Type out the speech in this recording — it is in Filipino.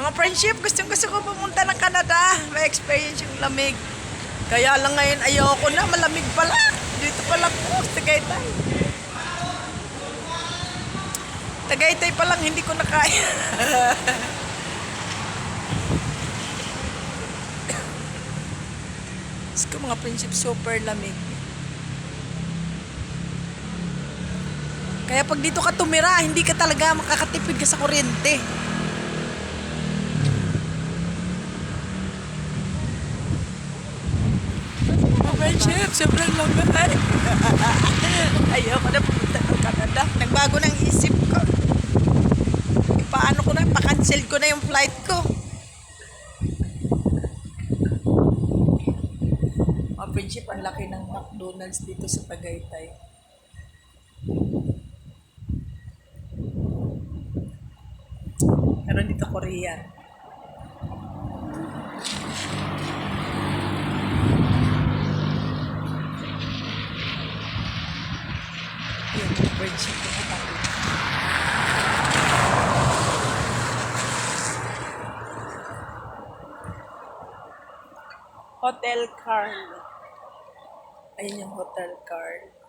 Mga friendship, gusto ko pumunta ng Canada. May experience yung lamig. Kaya lang ngayon ayoko na, malamig pala. Dito pala po, Tagaytay. Tagaytay pa lang, hindi ko na kaya. Gusto mga friendship, super lamig. Kaya pag dito ka tumira, hindi ka talaga makakatipid ka sa kuryente. Friendship, sobrang lamig. Ayoko na pumunta ng Canada. Nagbago ng isip ko. Paano ko na, pa-cancel ko na yung flight ko. Mga friendship, ang laki ng McDonald's dito sa Tagaytay. Meron dito Korean. Yun, friendship ko na tayo. Hotel Carl. Ayun yung Hotel Carl.